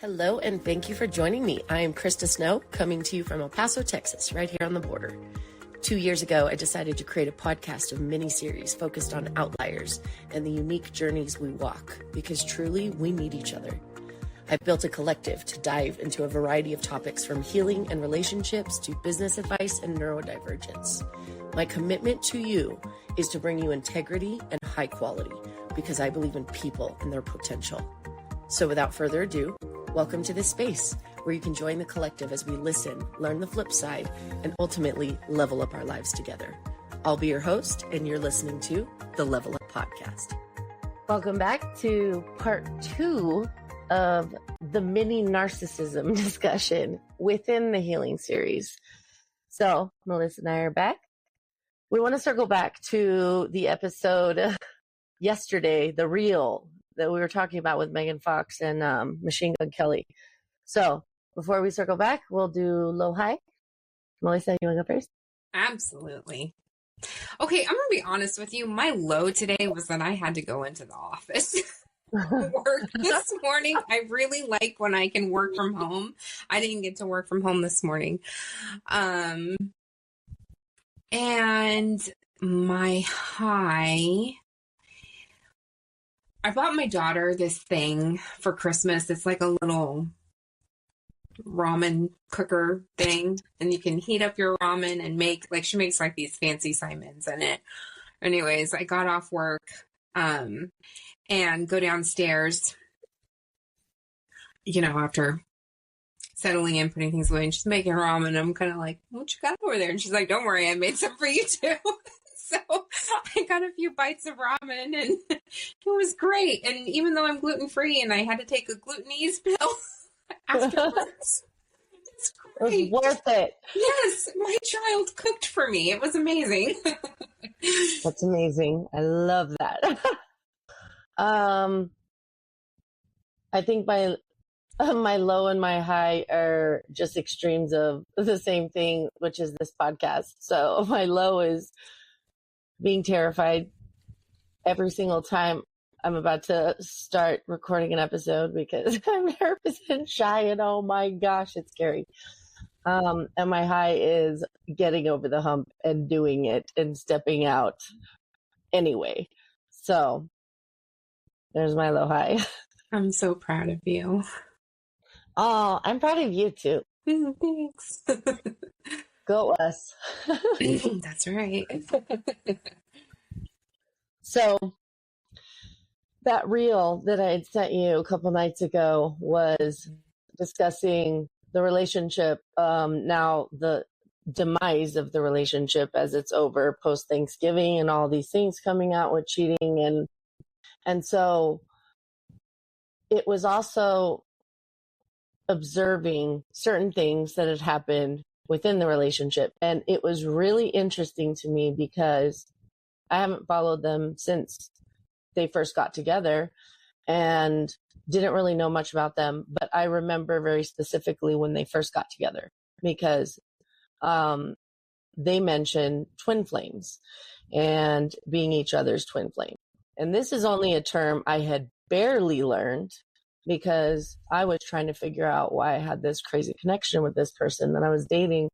Hello, and thank you for joining me. I am Krista Snow, coming to you from El Paso, Texas, right here on the border. 2 years ago, I decided to create a podcast of mini-series focused on outliers and the unique journeys we walk, because truly, we need each other. I've built a collective to dive into a variety of topics from healing and relationships to business advice and neurodivergence. My commitment to you is to bring you integrity and high quality, because I believe in people and their potential. So without further ado, welcome to this space where you can join the collective as we listen, learn the flip side, and ultimately level up our lives together. I'll be your host, and you're listening to the Level Up Podcast. Welcome back to part 2 of the mini narcissism discussion within the healing series. So Melissa and I are back. We want to circle back to the episode yesterday, the reel that we were talking about with Megan Fox and Machine Gun Kelly. So before we circle back, we'll do low high. Melissa, you want to go first? Absolutely. Okay, I'm going to be honest with you. My low today was that I had to go into the office. Work this morning. I really like when I can work from home. I didn't get to work from home this morning. And my high, I bought my daughter this thing for Christmas. It's like a little ramen cooker thing, and you can heat up your ramen and make, like, she makes like these fancy Simons in it. Anyways, I got off work and go downstairs, after settling in, putting things away, and she's making ramen. I'm kind of like, what you got over there? And she's like, don't worry, I made some for you too. So I got a few bites of ramen, and it was great. And even though I'm gluten-free and I had to take a gluten ease pill afterwards, it's great. It was worth it. Yes, my child cooked for me. It was amazing. That's amazing. I love that. I think my low and my high are just extremes of the same thing, which is this podcast. So my low is being terrified every single time I'm about to start recording an episode because I'm nervous and shy, and oh my gosh, it's scary. And my high is getting over the hump and doing it and stepping out anyway. So there's my low high. I'm so proud of you. Oh, I'm proud of you too. Thanks. Go us. That's right. So that reel that I had sent you a couple nights ago was discussing the relationship, now the demise of the relationship as it's over post Thanksgiving and all these things coming out with cheating. And so it was also observing certain things that had happened within the relationship. And it was really interesting to me because I haven't followed them since they first got together and didn't really know much about them. But I remember very specifically when they first got together because they mentioned twin flames and being each other's twin flame. And this is only a term I had barely learned because I was trying to figure out why I had this crazy connection with this person that I was dating.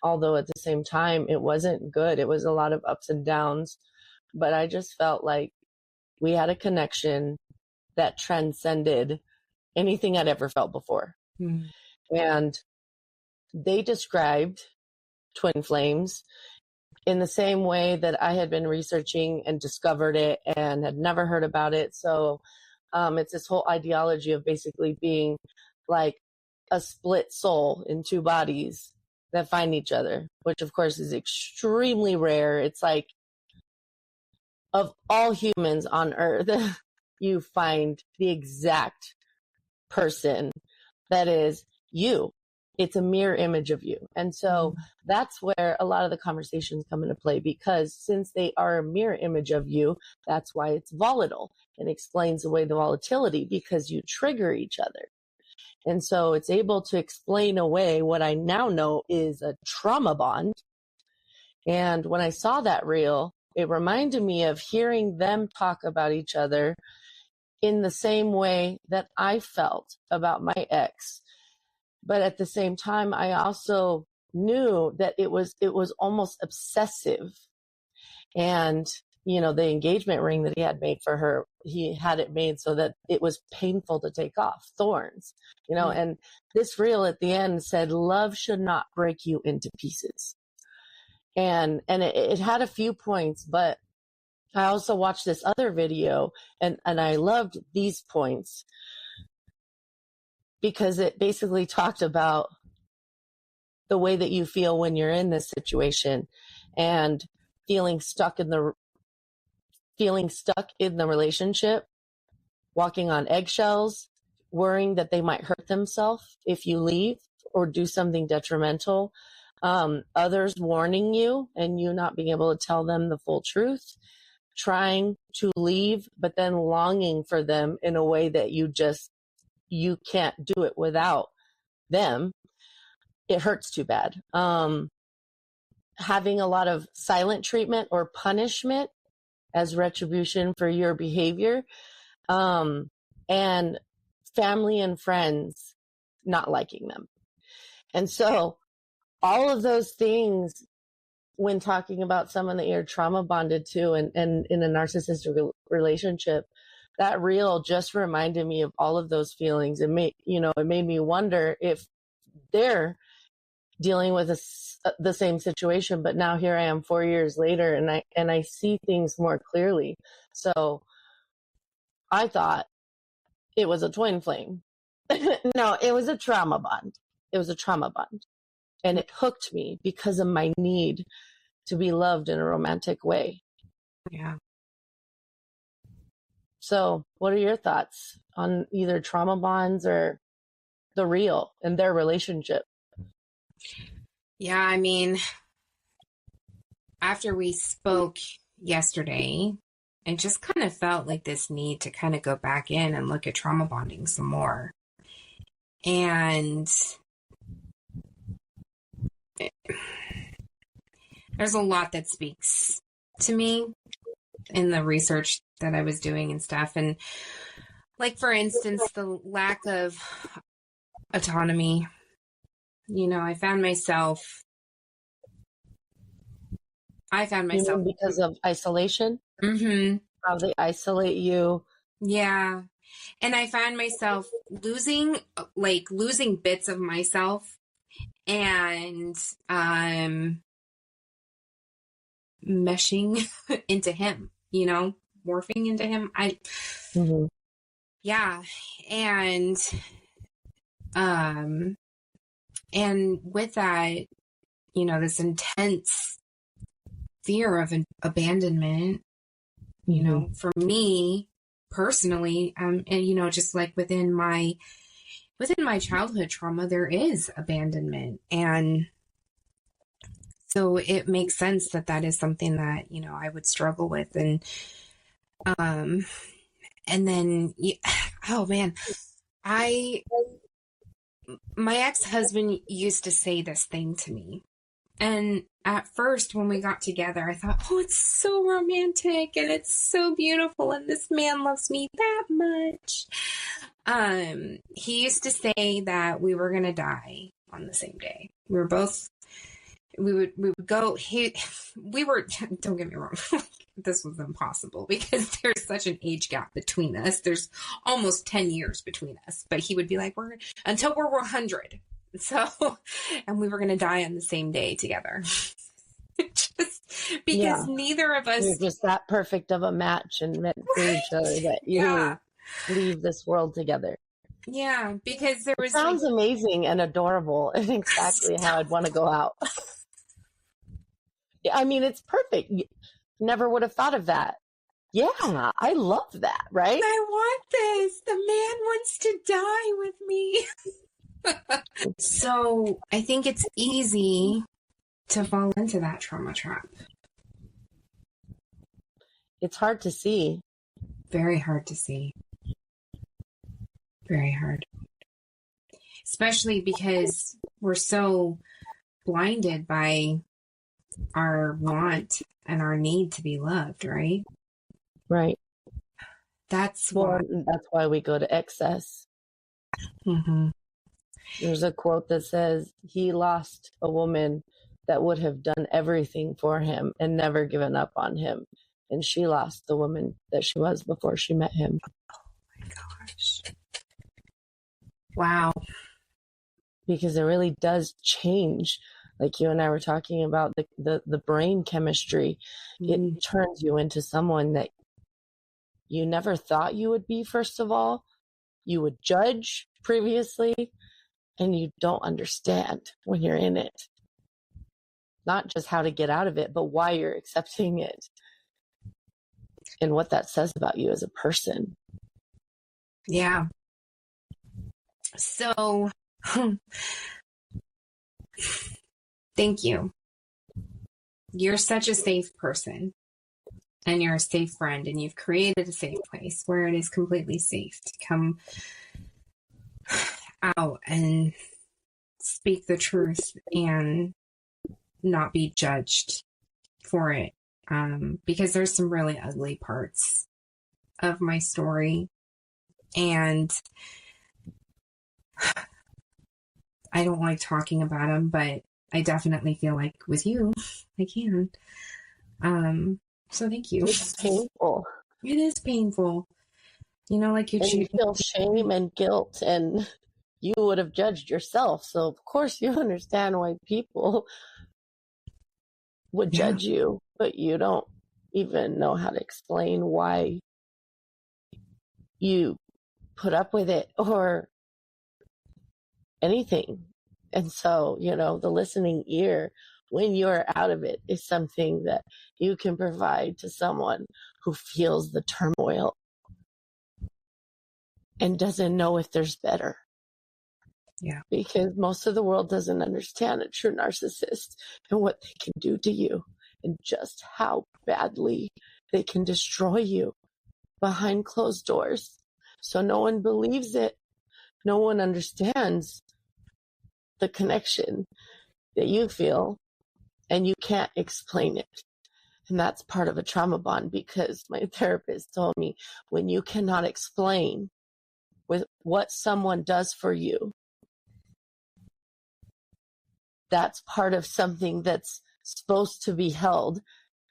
Although at the same time, it wasn't good. It was a lot of ups and downs. But I just felt like we had a connection that transcended anything I'd ever felt before. Mm. And they described twin flames in the same way that I had been researching and discovered it and had never heard about it. So it's this whole ideology of basically being like a split soul in two bodies that find each other, which of course is extremely rare. It's like of all humans on earth, you find the exact person that is you. It's a mirror image of you. And so that's where a lot of the conversations come into play, because since they are a mirror image of you, that's why it's volatile, and explains away the volatility because you trigger each other. And so it's able to explain away what I now know is a trauma bond. And when I saw that reel, it reminded me of hearing them talk about each other in the same way that I felt about my ex. But at the same time, I also knew that it was almost obsessive. And, the engagement ring that he had made for her, he had it made so that it was painful to take off, thorns, and this reel at the end said, love should not break you into pieces. And it had a few points, but I also watched this other video and I loved these points because it basically talked about the way that you feel when you're in this situation and feeling stuck in the relationship, walking on eggshells, worrying that they might hurt themselves if you leave or do something detrimental, others warning you and you not being able to tell them the full truth, trying to leave, but then longing for them in a way that you can't do it without them. It hurts too bad. Having a lot of silent treatment or punishment as retribution for your behavior, and family and friends not liking them. And so all of those things, when talking about someone that you're trauma bonded to and in a narcissistic relationship, that reel just reminded me of all of those feelings. It made me wonder if they're dealing with the same situation, but now here I am 4 years later and I see things more clearly. So I thought it was a twin flame. No, it was a trauma bond. It was a trauma bond. And it hooked me because of my need to be loved in a romantic way. Yeah. So what are your thoughts on either trauma bonds or the real and their relationship? Yeah, I mean, after we spoke yesterday, I just kind of felt like this need to kind of go back in and look at trauma bonding some more. And there's a lot that speaks to me in the research that I was doing and stuff. And like, for instance, the lack of autonomy. I found myself because of isolation. Mm-hmm. How they isolate you. Yeah. And I found myself losing bits of myself and meshing into him, morphing into him. Mm-hmm. Yeah. And with that, this intense fear of abandonment, Mm-hmm. for me personally, and, just like within my childhood trauma, there is abandonment. And so it makes sense that is something that, I would struggle with. And then, oh man, my ex-husband used to say this thing to me. And at first, when we got together, I thought, oh, it's so romantic and it's so beautiful. And this man loves me that much. He used to say that we were going to die on the same day. We would go, don't get me wrong. This was impossible because there's such an age gap between us. There's almost 10 years between us, but he would be like, until we're 100. So, and we were going to die on the same day together. Just because neither of us. You're just that perfect of a match and meant for each other that you leave this world together. Yeah, because there was. Sounds amazing and adorable and exactly how I'd want to go out. I mean, it's perfect. Never would have thought of that. Yeah, I love that, right? I want this. The man wants to die with me. So I think it's easy to fall into that trauma trap. It's hard to see. Very hard to see. Very hard. Especially because we're so blinded by our want and our need to be loved, right? Right. That's Well, why. and that's why we go to excess. Mm-hmm. There's a quote that says he lost a woman that would have done everything for him and never given up on him. And she lost the woman that she was before she met him. Oh my gosh. Wow. Because it really does change. Like you and I were talking about the brain chemistry. Mm-hmm. It turns you into someone that you never thought you would be, first of all. You would judge previously, and you don't understand when you're in it. Not just how to get out of it, but why you're accepting it and what that says about you as a person. Yeah. So, thank you. You're such a safe person, and you're a safe friend, and you've created a safe place where it is completely safe to come out and speak the truth and not be judged for it. Because there's some really ugly parts of my story, and I don't like talking about them, but I definitely feel like with you, I can. So thank you. It's painful. It is painful. You know, like you And you feel shame and guilt, and you would have judged yourself. So of course you understand why people would judge you, but you don't even know how to explain why you put up with it or anything. And so, you know, the listening ear when you're out of it is something that you can provide to someone who feels the turmoil and doesn't know if there's better. Yeah. Because most of the world doesn't understand a true narcissist and what they can do to you and just how badly they can destroy you behind closed doors. So no one believes it. No one understands the connection that you feel, and you can't explain it. And that's part of a trauma bond, because my therapist told me when you cannot explain with what someone does for you, that's part of something that's supposed to be held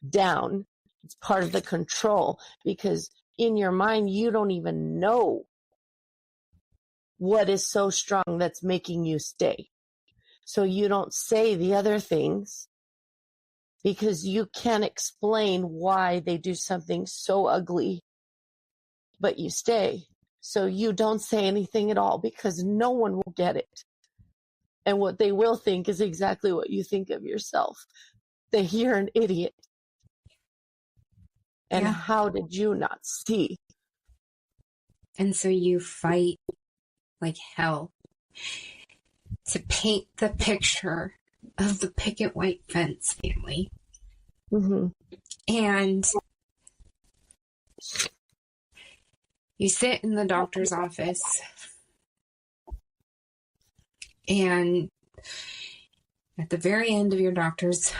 down. It's part of the control, because in your mind, you don't even know what is so strong that's making you stay. So you don't say the other things because you can't explain why they do something so ugly, but you stay. So you don't say anything at all because no one will get it. And what they will think is exactly what you think of yourself. That you're an idiot. And how did you not see? And so you fight like hell to paint the picture of the picket white fence family. Mm-hmm. And you sit in the doctor's office, and at the very end of your doctor's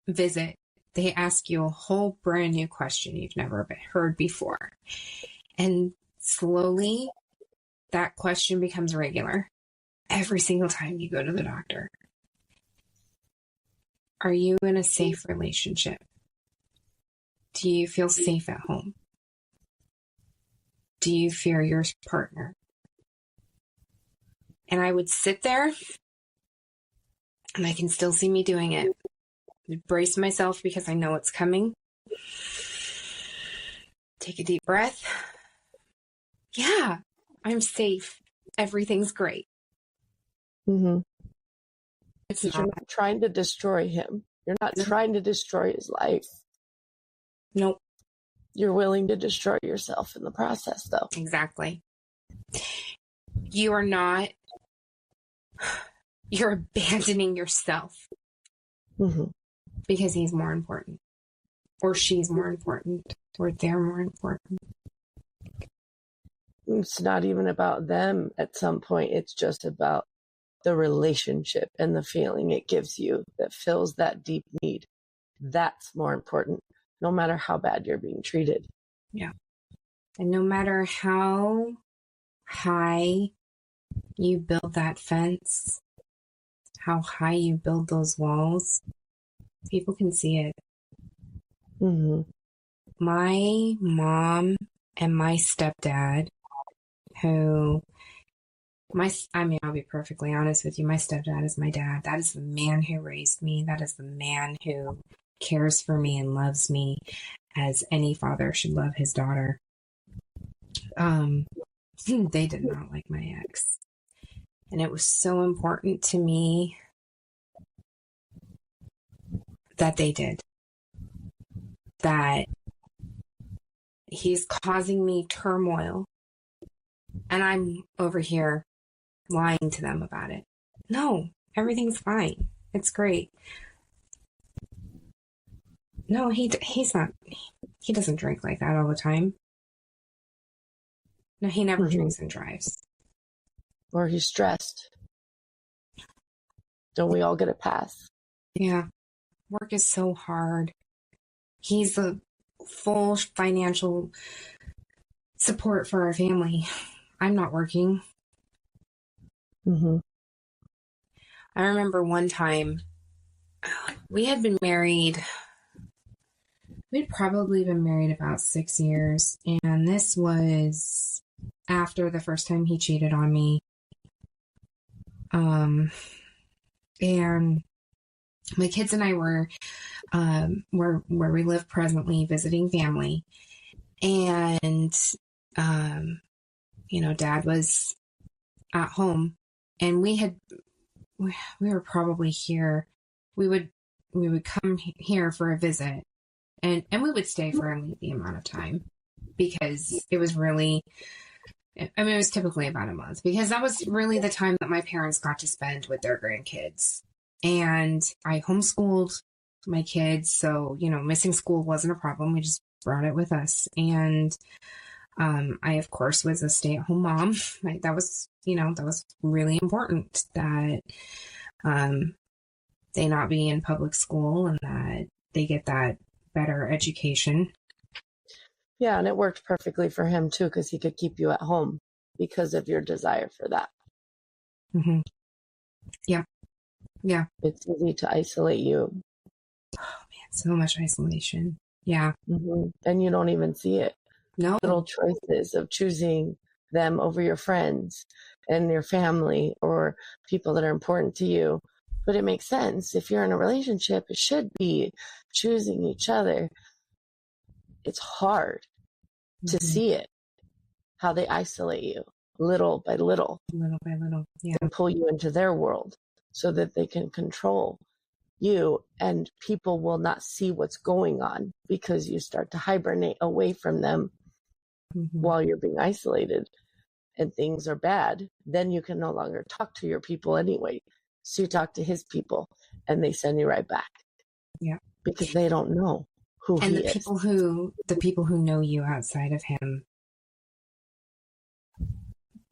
visit, they ask you a whole brand new question you've never heard before. And slowly, that question becomes regular every single time you go to the doctor. Are you in a safe relationship? Do you feel safe at home? Do you fear your partner? And I would sit there, and I can still see me doing it. I'd brace myself because I know it's coming. Take a deep breath. Yeah, I'm safe. Everything's great. Mm-hmm. It's You're not trying to destroy him. You're not trying to destroy his life. Nope. You're willing to destroy yourself in the process, though. Exactly. You are not. You're abandoning yourself because he's more important, or she's more important, or they're more important. It's not even about them at some point. It's just about the relationship and the feeling it gives you that fills that deep need. That's more important, no matter how bad you're being treated. Yeah. And no matter how high you build that fence, how high you build those walls, people can see it. Mm-hmm. My mom and my stepdad, who, I'll be perfectly honest with you. My stepdad is my dad. That is the man who raised me. That is the man who cares for me and loves me as any father should love his daughter. They did not like my ex. And it was so important to me that they did. That he's causing me turmoil. And I'm over here lying to them about it. No, everything's fine. It's great. No, he's not. He doesn't drink like that all the time. No, he never drinks and drives. Or he's stressed. Don't we all get a pass? Yeah. Work is so hard. He's the full financial support for our family. I'm not working. Mm-hmm. I remember one time we had been married. We'd probably been married about 6 years. And this was after the first time he cheated on me. And my kids and I were where we live presently, visiting family. And, Dad was at home, and we were probably here. We would come here for a visit, and we would stay for a lengthy amount of time, because it was really, it was typically about a month, because that was really the time that my parents got to spend with their grandkids. And I homeschooled my kids, so, missing school wasn't a problem. We just brought it with us. And I, of course, was a stay-at-home mom. That was really important, that they not be in public school and that they get that better education. Yeah, and it worked perfectly for him, too, because he could keep you at home because of your desire for that. Mm-hmm. Yeah. Yeah. It's easy to isolate you. Oh, man, so much isolation. Yeah. Mm-hmm. And you don't even see it. No. Little choices of choosing them over your friends and your family or people that are important to you. But it makes sense. If you're in a relationship, it should be choosing each other. It's hard to see it, how they isolate you little by little. Little by little. Yeah. And pull you into their world so that they can control you, and people will not see what's going on because you start to hibernate away from them while you're being isolated and things are bad. Then you can no longer talk to your people anyway. So you talk to his people and they send you right back. Yeah. Because they don't know who and he the is. people who know you outside of him,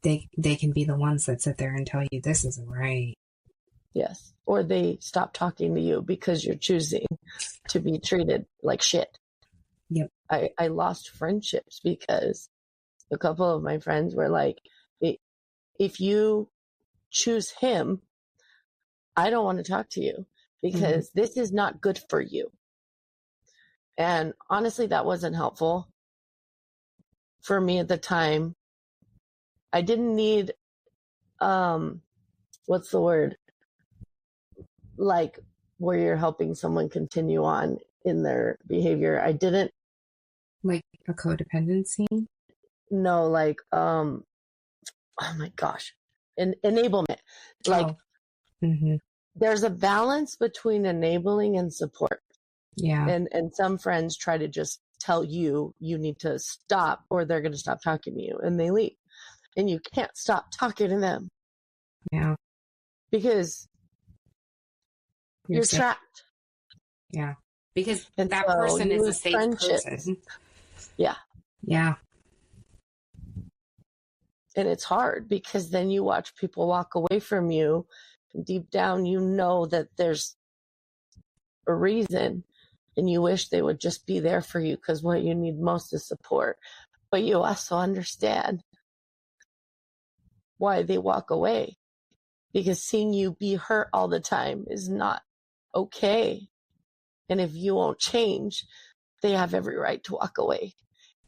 they can be the ones that sit there and tell you this isn't right. Yes. Or they stop talking to you because you're choosing to be treated like shit. Yep. I lost friendships because a couple of my friends were like, if you choose him, I don't want to talk to you because this is not good for you. And honestly, that wasn't helpful for me at the time. I didn't need, what's the word? Like where you're helping someone continue on in their behavior. I didn't. Like a codependency? No, like, oh my gosh, enablement. Like, there's a balance between enabling and support. Yeah. And some friends try to just tell you need to stop or they're going to stop talking to you and they leave. And you can't stop talking to them. Yeah. Because you're trapped. Yeah. Because and that so person is a safe person. Yeah. Yeah. And it's hard because then you watch people walk away from you. And deep down, you know that there's a reason and you wish they would just be there for you because what you need most is support. but you also understand why they walk away, because seeing you be hurt all the time is not okay. And if you won't change, they have every right to walk away.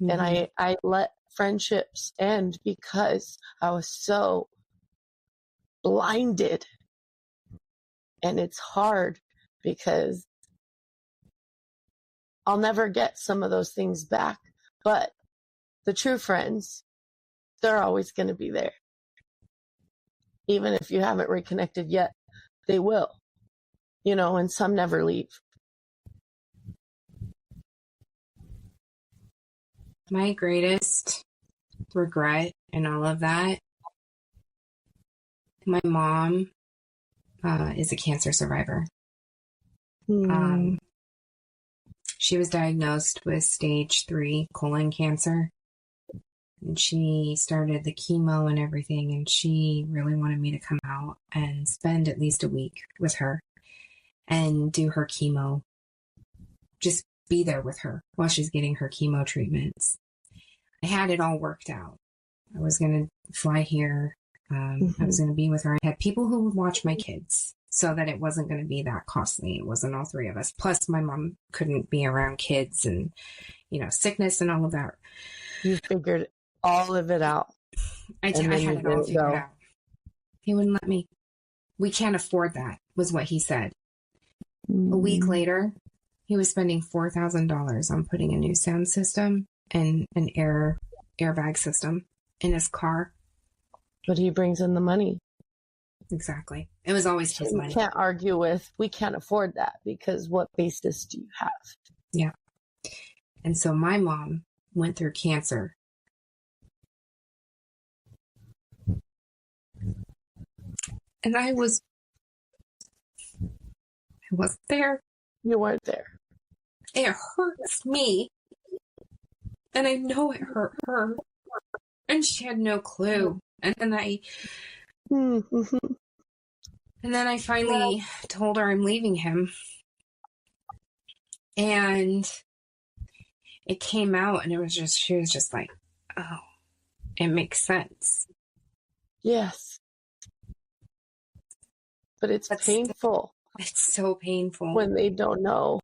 Mm-hmm. And I let friendships end because I was so blinded. And it's hard because I'll never get some of those things back. But the true friends, they're always going to be there. Even if you haven't reconnected yet, they will. And some never leave. My greatest regret in all of that, my mom is a cancer survivor. She was diagnosed with stage 3 colon cancer, and she started the chemo and everything, and she really wanted me to come out and spend at least a week with her and do her chemo. Just be there with her while she's getting her chemo treatments. I had it all worked out. I was going to fly here. I was going to be with her. I had people who would watch my kids so that it wasn't going to be that costly. It wasn't all 3 of us. Plus, my mom couldn't be around kids and, sickness and all of that. You figured all of it out. I had it all figured out. He wouldn't let me. We can't afford that, was what he said. A week later, he was spending $4,000 on putting a new sound system and an airbag system in his car. But he brings in the money. Exactly. It was always his money. You can't argue with, we can't afford that, because what basis do you have? Yeah. And so my mom went through cancer. And I wasn't there. You weren't there. It hurts me. And I know it hurt her. And she had no clue. And then I finally told her I'm leaving him. And it came out, and she was just like, oh, it makes sense. Yes. But it's painful. It's so painful. When they don't know.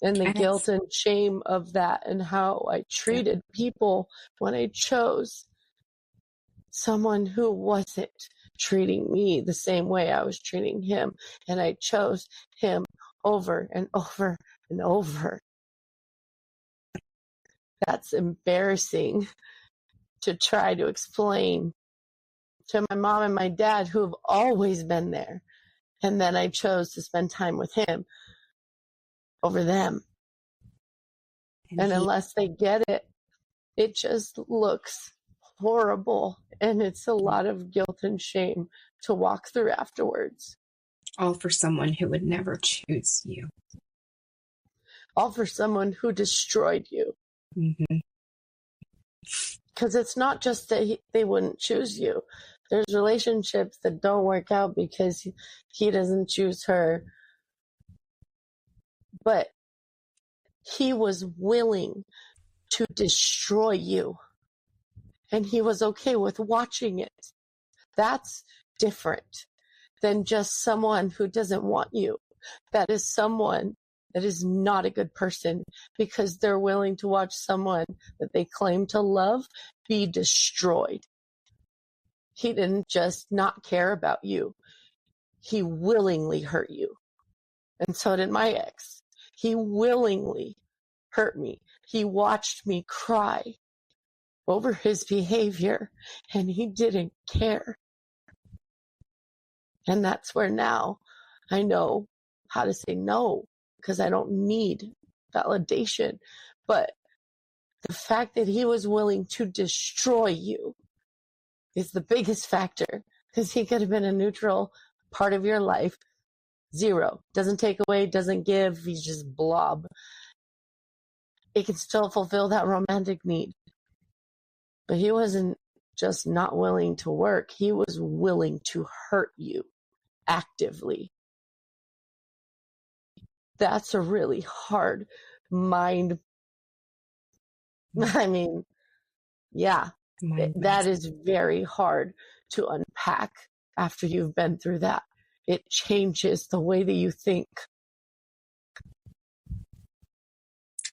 And the guilt and shame of that, and how I treated people when I chose someone who wasn't treating me the same way I was treating him. And I chose him over and over and over. That's embarrassing to try to explain to my mom and my dad, who have always been there. And then I chose to spend time with him over them. And unless they get it, it just looks horrible. And it's a lot of guilt and shame to walk through afterwards. All for someone who would never choose you. All for someone who destroyed you. Because it's not just that they wouldn't choose you. There's relationships that don't work out because he doesn't choose her. But he was willing to destroy you. And he was okay with watching it. That's different than just someone who doesn't want you. That is someone that is not a good person, because they're willing to watch someone that they claim to love be destroyed. He didn't just not care about you. He willingly hurt you. And so did my ex. He willingly hurt me. He watched me cry over his behavior, and he didn't care. And that's where now I know how to say no, because I don't need validation. But the fact that he was willing to destroy you is the biggest factor, because he could have been a neutral part of your life. 0. Doesn't take away, doesn't give. He's just blob. It can still fulfill that romantic need. But he wasn't just not willing to work. He was willing to hurt you actively. That's a really hard mind I mean, yeah, that Mind-blowing. is very hard to unpack after you've been through that. It changes the way that you think.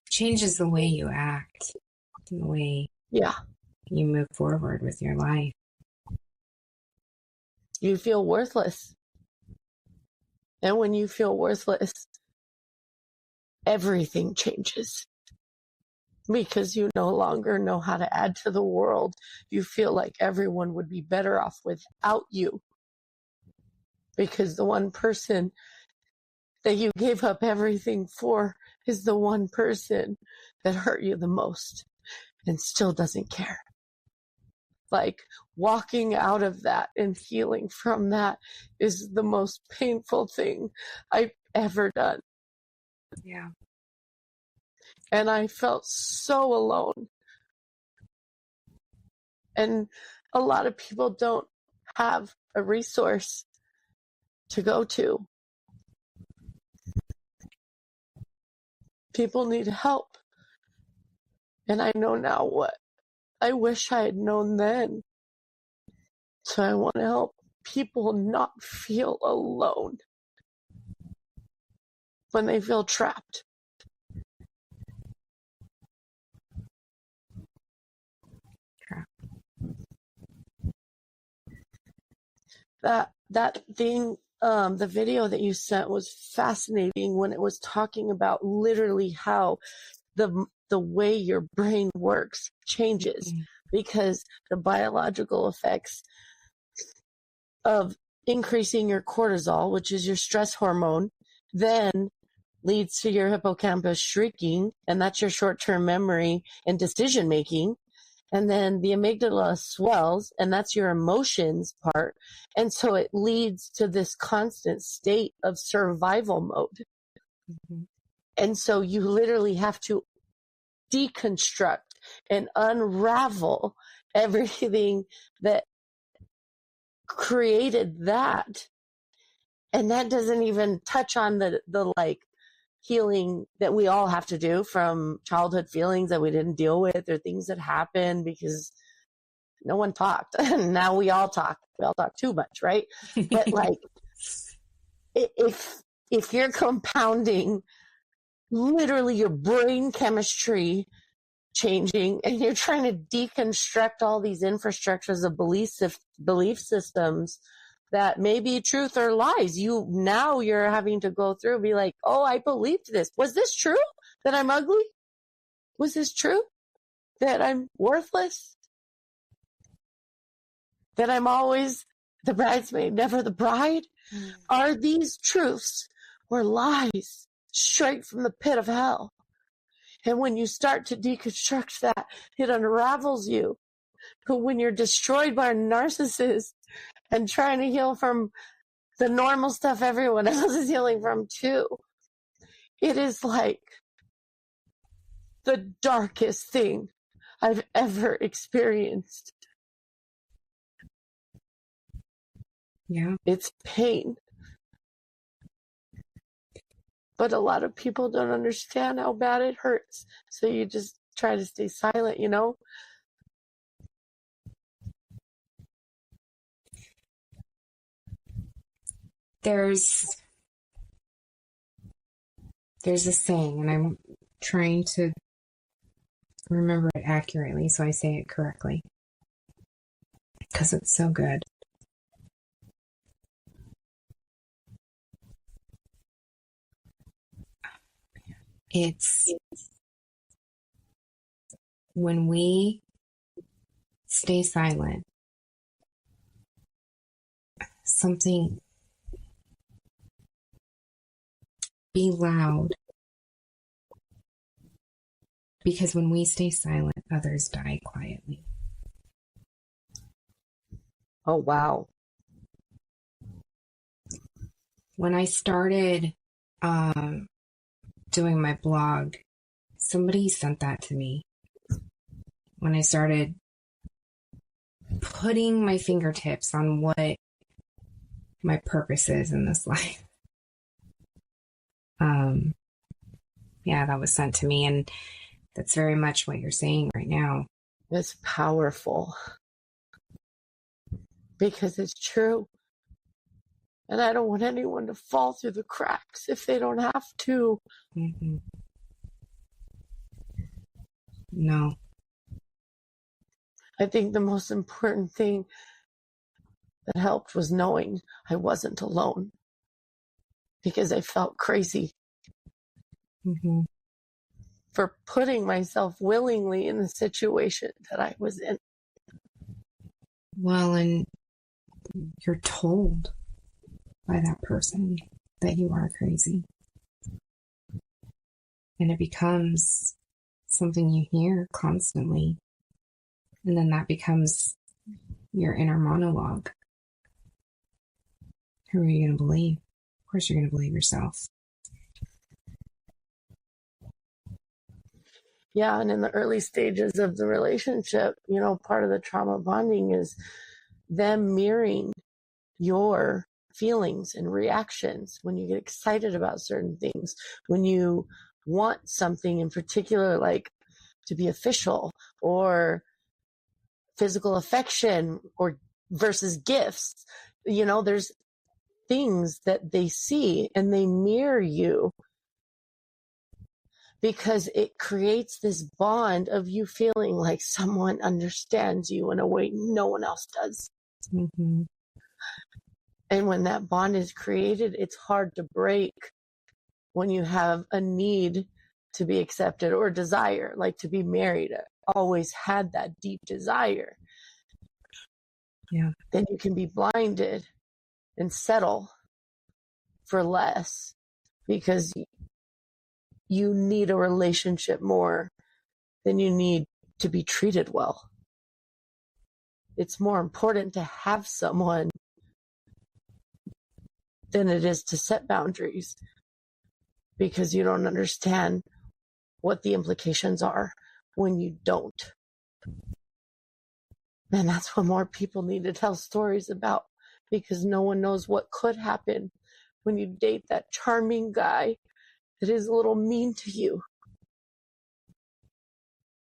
Changes the way you act, the way Yeah. you move forward with your life. You feel worthless. And when you feel worthless, everything changes. Because you no longer know how to add to the world. You feel like everyone would be better off without you. Because the one person that you gave up everything for is the one person that hurt you the most and still doesn't care. Like, walking out of that and healing from that is the most painful thing I've ever done. Yeah. And I felt so alone. And a lot of people don't have a resource to go to. People need help. And I know now what I wish I had known then. So I want to help people not feel alone when they feel trapped. That thing, the video that you sent was fascinating when it was talking about literally how the way your brain works changes because the biological effects of increasing your cortisol, which is your stress hormone, then leads to your hippocampus shrinking, and that's your short-term memory and decision making. And then the amygdala swells, and that's your emotions part. And so it leads to this constant state of survival mode. Mm-hmm. And so you literally have to deconstruct and unravel everything that created that. And that doesn't even touch on the like healing that we all have to do from childhood feelings that we didn't deal with or things that happened because no one talked. And now we all talk. We all talk too much, right? But like, if you're compounding literally your brain chemistry changing and you're trying to deconstruct all these infrastructures of belief systems that may be truth or lies, you're having to go through and be like, oh, I believed this. Was this true that I'm ugly? Was this true that I'm worthless? That I'm always the bridesmaid, never the bride? Are these truths or lies straight from the pit of hell? And when you start to deconstruct that, it unravels you. But when you're destroyed by a narcissist and trying to heal from the normal stuff everyone else is healing from too, it is like the darkest thing I've ever experienced. Yeah. It's pain. But a lot of people don't understand how bad it hurts. So you just try to stay silent, you know? There's a saying, and I'm trying to remember it accurately so I say it correctly because it's so good. It's when we stay silent, something, be loud, because when we stay silent, others die quietly. Oh, wow. When I started doing my blog, somebody sent that to me. When I started putting my fingertips on what my purpose is in this life. Yeah, that was sent to me. And That's very much what you're saying right now. It's powerful because it's true. And I don't want anyone to fall through the cracks if they don't have to. Mm-hmm. No. I think the most important thing that helped was knowing I wasn't alone, because I felt crazy Mm-hmm. for putting myself willingly in the situation that I was in. Well, and you're told by that person that you are crazy. And it becomes something you hear constantly. And then that becomes your inner monologue. Who are you going to believe? Of course, you're going to believe yourself. Yeah, and in the early stages of the relationship, part of the trauma bonding is them mirroring your feelings and reactions when you get excited about certain things, when you want something in particular, like to be official or physical affection or versus gifts. There's things that they see and they mirror you, because it creates this bond of you feeling like someone understands you in a way no one else does. Mm-hmm. And when that bond is created, it's hard to break when you have a need to be accepted or desire, like to be married. I always had that deep desire. Yeah. Then you can be blinded and settle for less because you need a relationship more than you need to be treated well. It's more important to have someone than it is to set boundaries, because you don't understand what the implications are when you don't. And that's what more people need to tell stories about, because no one knows what could happen when you date that charming guy that is a little mean to you.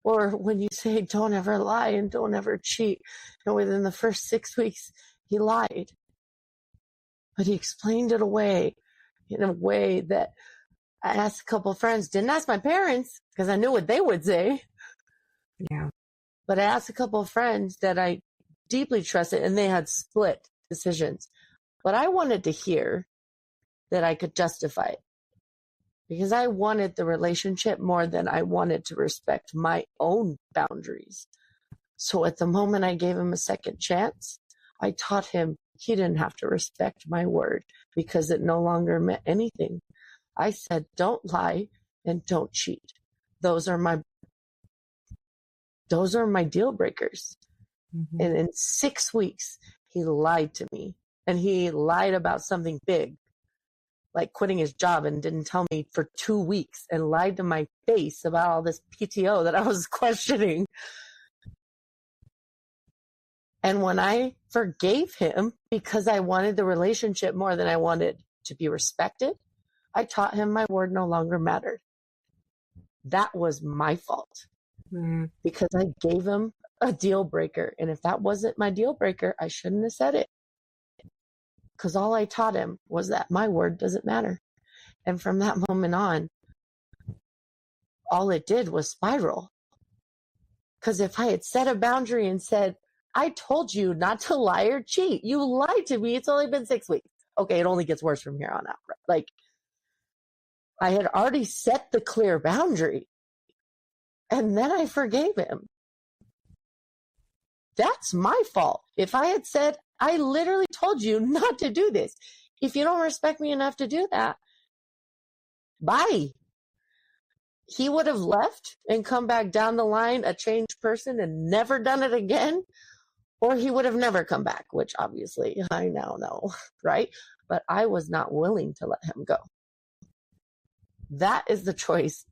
Or when you say, don't ever lie and don't ever cheat. And within the first 6 weeks, he lied. But he explained it away in a way that I asked a couple of friends, didn't ask my parents because I knew what they would say. Yeah. But I asked a couple of friends that I deeply trusted, and they had split decisions. But I wanted to hear that I could justify it, because I wanted the relationship more than I wanted to respect my own boundaries. So at the moment I gave him a second chance, I taught him he didn't have to respect my word, because it no longer meant anything. I said, don't lie and don't cheat. Those are my deal breakers. Mm-hmm. And in 6 weeks, he lied to me, and he lied about something big, like quitting his job, and didn't tell me for 2 weeks, and lied to my face about all this PTO that I was questioning. And when I forgave him, because I wanted the relationship more than I wanted to be respected, I taught him my word no longer mattered. That was my fault, because I gave him a deal breaker. And if that wasn't my deal breaker, I shouldn't have said it, because all I taught him was that my word doesn't matter. And from that moment on, all it did was spiral. Because if I had set a boundary and said, I told you not to lie or cheat, you lied to me, it's only been 6 weeks. Okay, it only gets worse from here on out. Right? Like, I had already set the clear boundary, and then I forgave him. That's my fault. If I had said, I literally told you not to do this. If you don't respect me enough to do that, bye. He would have left and come back down the line a changed person and never done it again, or he would have never come back, which obviously I now know, right? But I was not willing to let him go. That is the choice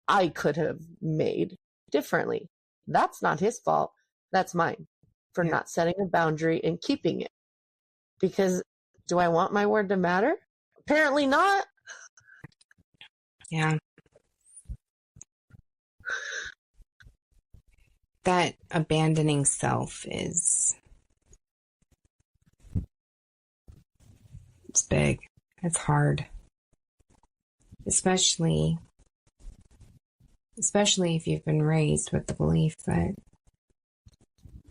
I could have made differently. That's not his fault. That's mine for not setting a boundary and keeping it. Because do I want my word to matter? Apparently not. Yeah. That abandoning self is, it's big. It's hard. Especially if you've been raised with the belief that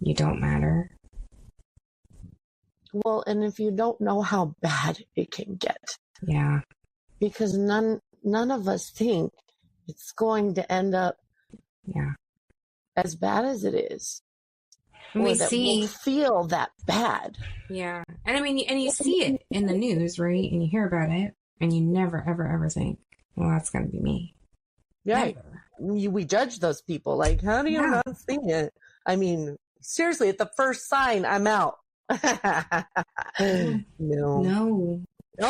you don't matter. Well, and if you don't know how bad it can get. Yeah. Because none of us think it's going to end up as bad as it is. And we see, we'll feel that bad. Yeah. And I mean, and you see it in the news, right? And you hear about it, and you never, ever, ever think, well, that's going to be me. Right. We judge those people. Like, how do you not see it? I mean, seriously, at the first sign, I'm out. No,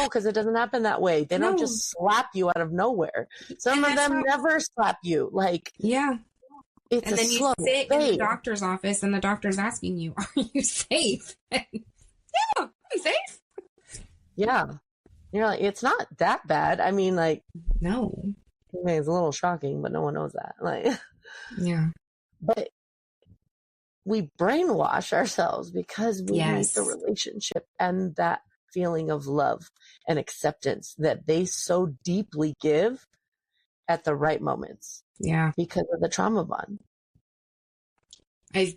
because it doesn't happen that way. They don't just slap you out of nowhere. Some of them never slap you. Like, it's and a then slow you sit fade. in the doctor's office, and the doctor's asking you, "Are you safe?" And, yeah, I'm safe. Yeah, you're like, it's not that bad. I mean, like, no, I mean, it's a little shocking, but no one knows that. Like, but we brainwash ourselves because we need the relationship and that feeling of love and acceptance that they so deeply give at the right moments. Yeah. Because of the trauma bond.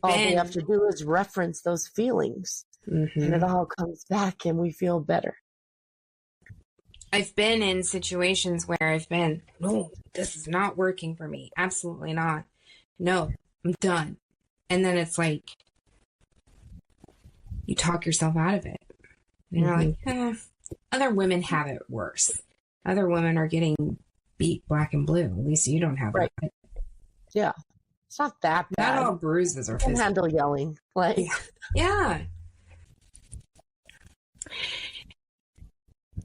All we have to do is reference those feelings and it all comes back and we feel better. I've been in situations where I've been, no, this is not working for me. Absolutely not. No, I'm done. And then it's like, you talk yourself out of it. And you're like, other women have it worse. Other women are getting beat black and blue. At least you don't have it. Yeah. It's not that bad. Not all bruises are physical. Handle yelling. Like, yeah.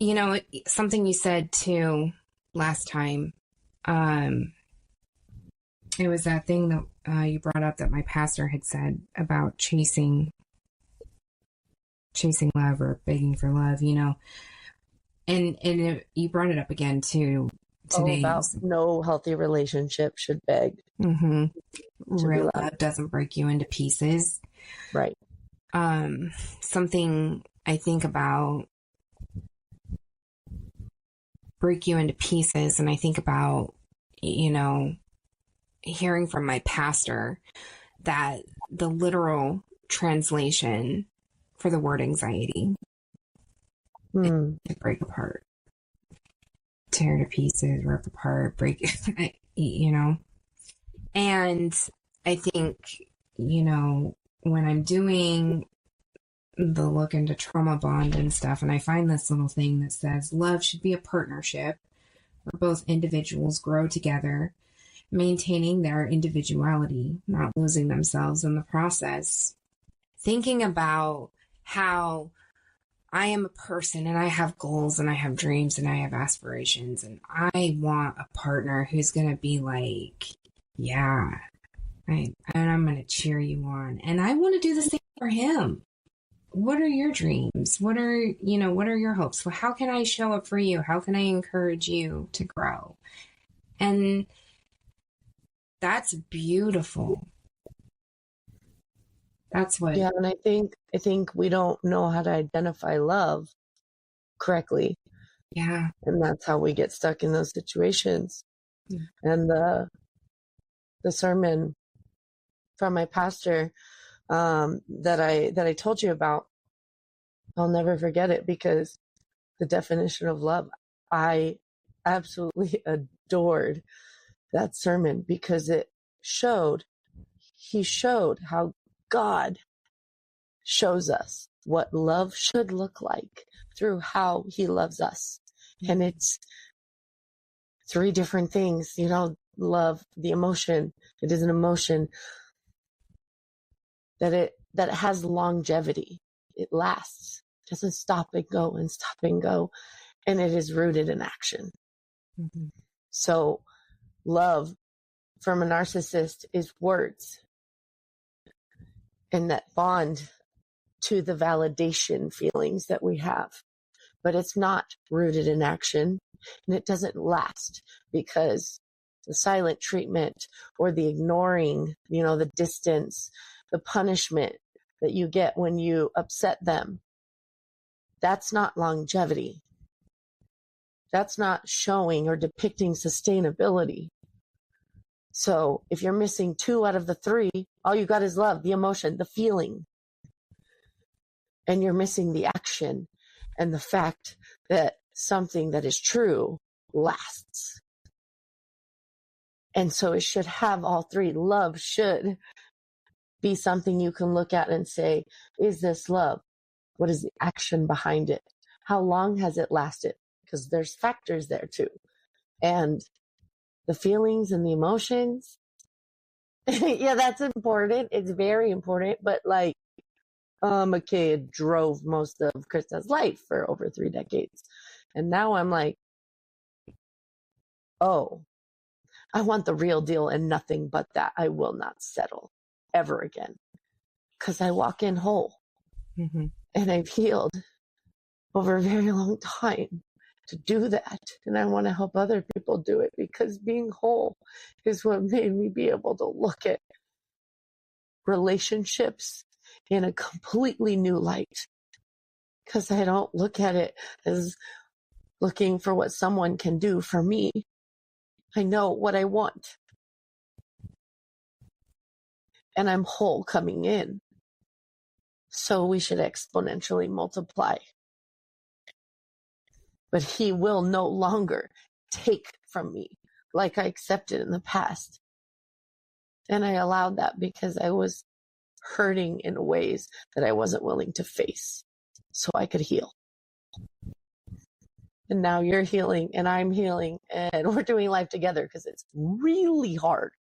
You know, something you said too last time, it was that thing that you brought up that my pastor had said about chasing love or begging for love, you know, and you brought it up again too today. About no healthy relationship should beg. Real love doesn't break you into pieces. Right. Something I think about break you into pieces, and I think about, you know, hearing from my pastor that the literal translation for the word anxiety is to break apart, tear to pieces, rip apart, break, you know. And I think, you know, when I'm doing the look into trauma bond and stuff, and I find this little thing that says love should be a partnership where both individuals grow together, maintaining their individuality, not losing themselves in the process. Thinking about how I am a person and I have goals and I have dreams and I have aspirations, and I want a partner who's going to be like, yeah, and I'm going to cheer you on. And I want to do the same for him. What are your dreams? What are your hopes? Well, how can I show up for you? How can I encourage you to grow? And that's beautiful. That's what. Yeah, and I think we don't know how to identify love correctly. Yeah. And that's how we get stuck in those situations. And the sermon from my pastor that I told you about, I'll never forget it, because the definition of love, I absolutely adored that sermon, because he showed how God shows us what love should look like through how he loves us. And it's 3 different things, you know. Love, the emotion, it is an emotion that it has longevity. It lasts, doesn't stop and go and stop and go, and it is rooted in action. So love from a narcissist is words, and that bond to the validation feelings that we have, but it's not rooted in action, and it doesn't last because the silent treatment or the ignoring, the distance, the punishment that you get when you upset them. That's not longevity. That's not showing or depicting sustainability. So if you're missing 2 out of the 3, all you got is love, the emotion, the feeling. And you're missing the action and the fact that something that is true lasts. And so it should have all 3. Love should be something you can look at and say, is this love? What is the action behind it? How long has it lasted? Because there's factors there too. And the feelings and the emotions, yeah, that's important. It's very important. But like, McKay drove most of Krista's life for over 3 decades. And now I'm like, oh, I want the real deal and nothing but that. I will not settle ever again. Because I walk in whole. Mm-hmm. And I've healed over a very long time to do that. And I want to help other people do it, because being whole is what made me be able to look at relationships in a completely new light. Because I don't look at it as looking for what someone can do for me. I know what I want. And I'm whole coming in. So we should exponentially multiply. But he will no longer take from me like I accepted in the past. And I allowed that because I was hurting in ways that I wasn't willing to face so I could heal. And now you're healing and I'm healing and we're doing life together, because it's really hard.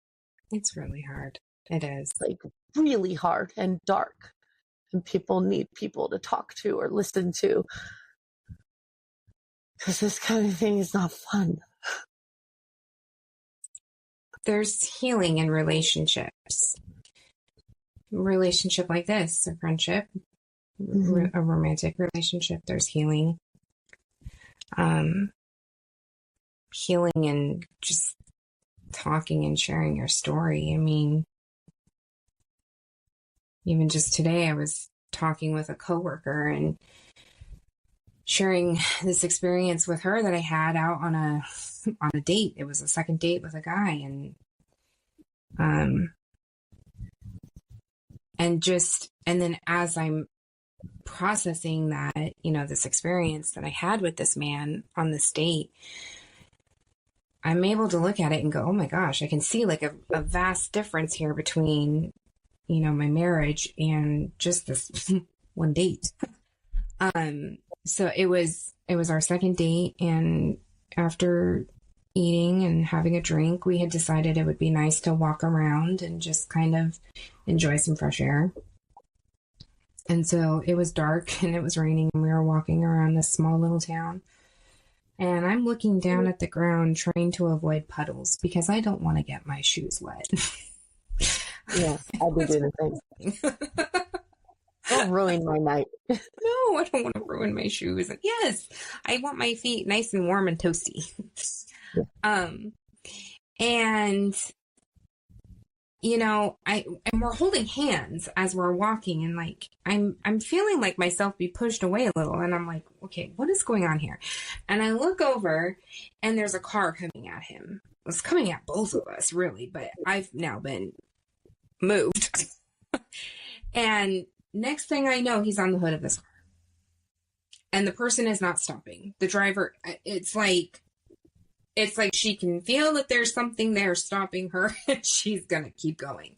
It's really hard. It is. Like really hard and dark. And people need people to talk to or listen to. Because this kind of thing is not fun. There's healing in relationships. A relationship like this, a friendship, a romantic relationship, there's healing. Healing and just talking and sharing your story. I mean, even just today, I was talking with a coworker and sharing this experience with her that I had out on a date. It was a second date with a guy, and then as I'm processing that, this experience that I had with this man on this date, I'm able to look at it and go, oh my gosh, I can see like a vast difference here between, my marriage and just this one date. So it was our second date, and after eating and having a drink, we had decided it would be nice to walk around and just kind of enjoy some fresh air. And so it was dark and it was raining, and we were walking around this small little town. And I'm looking down at the ground trying to avoid puddles because I don't want to get my shoes wet. Yeah, I'll be doing the same. Don't ruin my night. No, I don't want to ruin my shoes. Yes, I want my feet nice and warm and toasty. Yeah. And and we're holding hands as we're walking, and like I'm feeling like myself be pushed away a little, and I'm like, okay, what is going on here? And I look over, and there's a car coming at him. It's coming at both of us, really, but I've now been moved. And next thing I know, he's on the hood of this car. And the person is not stopping. The driver, it's like she can feel that there's something there stopping her, and she's going to keep going.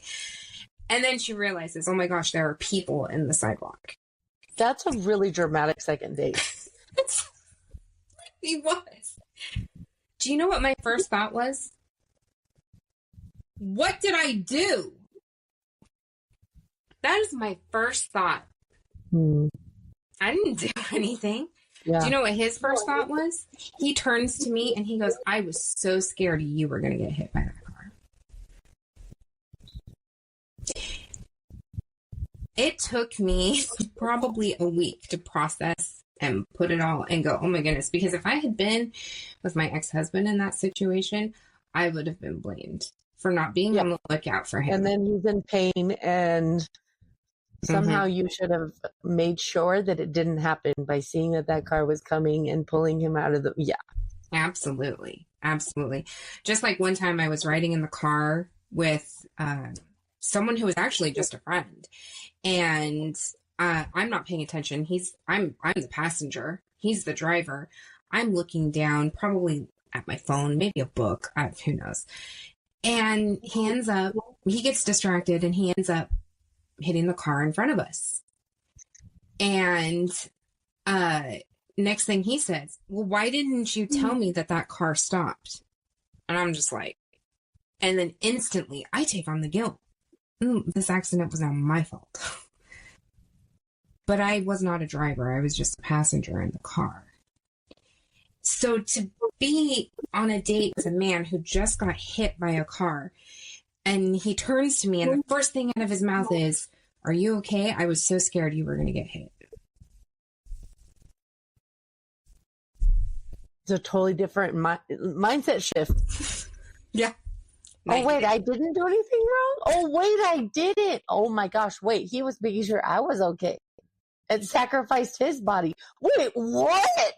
And then she realizes, oh my gosh, there are people in the sidewalk. That's a really dramatic second date. He was. Do you know what my first thought was? What did I do? That is my first thought. I didn't do anything. Yeah. Do you know what his first thought was? He turns to me and he goes, I was so scared you were going to get hit by that car. It took me probably a week to process and put it all and go, oh my goodness. Because if I had been with my ex-husband in that situation, I would have been blamed for not being on the lookout for him. And then he's in pain, and somehow you should have made sure that it didn't happen by seeing that car was coming and pulling him out of the, Absolutely. Absolutely. Just like one time I was riding in the car with someone who was actually just a friend, and I'm not paying attention. I'm the passenger. He's the driver. I'm looking down, probably at my phone, maybe a book. Who knows? And he gets distracted, and he ends up hitting the car in front of us. And next thing he says, well, why didn't you tell me that car stopped? And I'm just like, and then instantly I take on the guilt. This accident was not my fault. But I was not a driver. I was just a passenger in the car. So to be on a date with a man who just got hit by a car, and he turns to me, and the first thing out of his mouth is, "Are you okay? I was so scared you were going to get hit." It's a totally different mindset shift. Yeah. Oh, wait, I didn't do anything wrong? Oh, wait, I didn't. Oh, my gosh. Wait, he was making sure I was okay and sacrificed his body. Wait, what?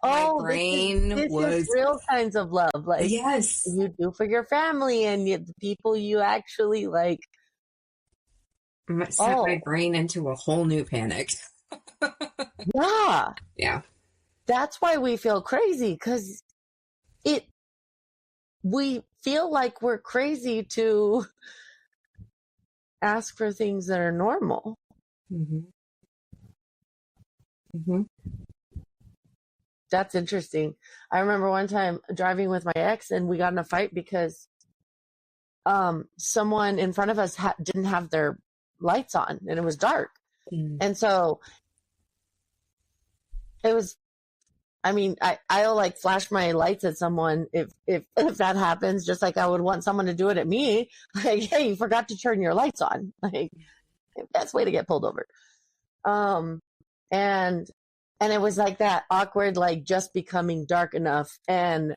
My brain this is real kinds of love. Like, yes, you do for your family and the people you actually like. Set my brain into a whole new panic. Yeah. Yeah. That's why we feel crazy, because we feel like we're crazy to ask for things that are normal. That's interesting. I remember one time driving with my ex, and we got in a fight because someone in front of us didn't have their lights on, and it was dark. And so it was, I mean, I'll like flash my lights at someone if that happens, just like I would want someone to do it at me. Like, hey, you forgot to turn your lights on. Like, best way to get pulled over. And it was like that awkward, like just becoming dark enough. And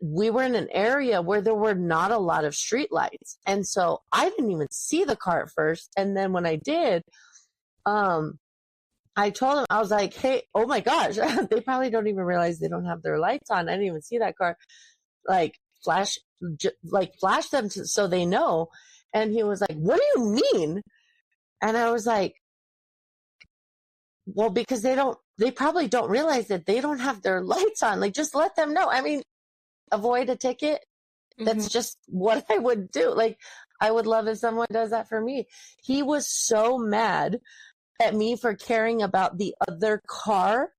we were in an area where there were not a lot of street lights. And so I didn't even see the car at first. And then when I did, I told him, I was like, hey, oh my gosh, they probably don't even realize they don't have their lights on. I didn't even see that car. Like flash them so they know. And he was like, what do you mean? And I was like, well, because they probably don't realize that they don't have their lights on. Like, just let them know. I mean, avoid a ticket. That's just what I would do. Like, I would love if someone does that for me. He was so mad at me for caring about the other car,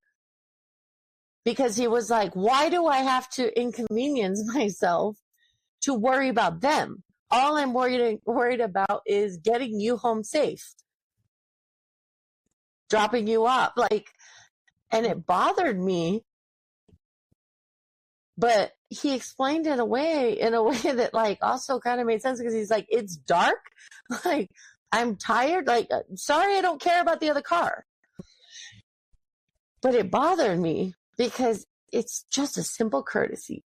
because he was like, why do I have to inconvenience myself to worry about them? All I'm worried about is getting you home safe, dropping you off. Like, and it bothered me, but he explained it in a way that like also kind of made sense, because he's like, it's dark. Like, I'm tired. Like, sorry, I don't care about the other car. But it bothered me because it's just a simple courtesy.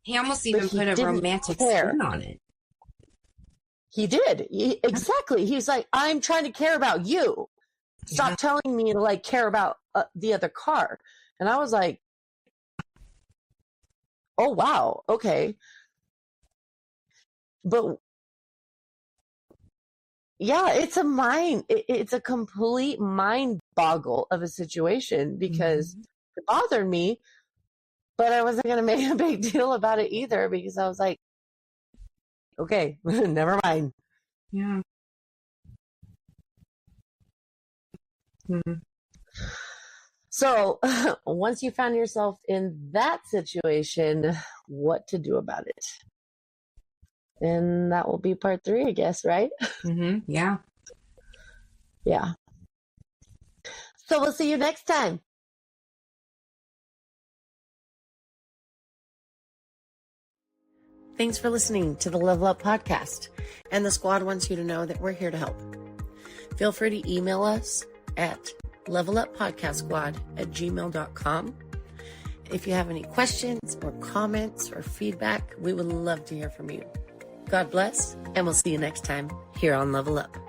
He almost even put a romantic spin on it. He did. Exactly. He's like, I'm trying to care about you. Stop telling me to like care about the other car. And I was like, oh, wow. Okay. But yeah, it's a complete mind boggle of a situation, because it bothered me, but I wasn't going to make a big deal about it either, because I was like, okay, never mind. Yeah. So once you found yourself in that situation, what to do about it? And that will be part 3, I guess, right? Yeah. Yeah. So we'll see you next time. Thanks for listening to the Level Up Podcast. And the squad wants you to know that we're here to help. Feel free to email us at leveluppodcastsquad@gmail.com. If you have any questions or comments or feedback, we would love to hear from you. God bless, and we'll see you next time here on Level Up.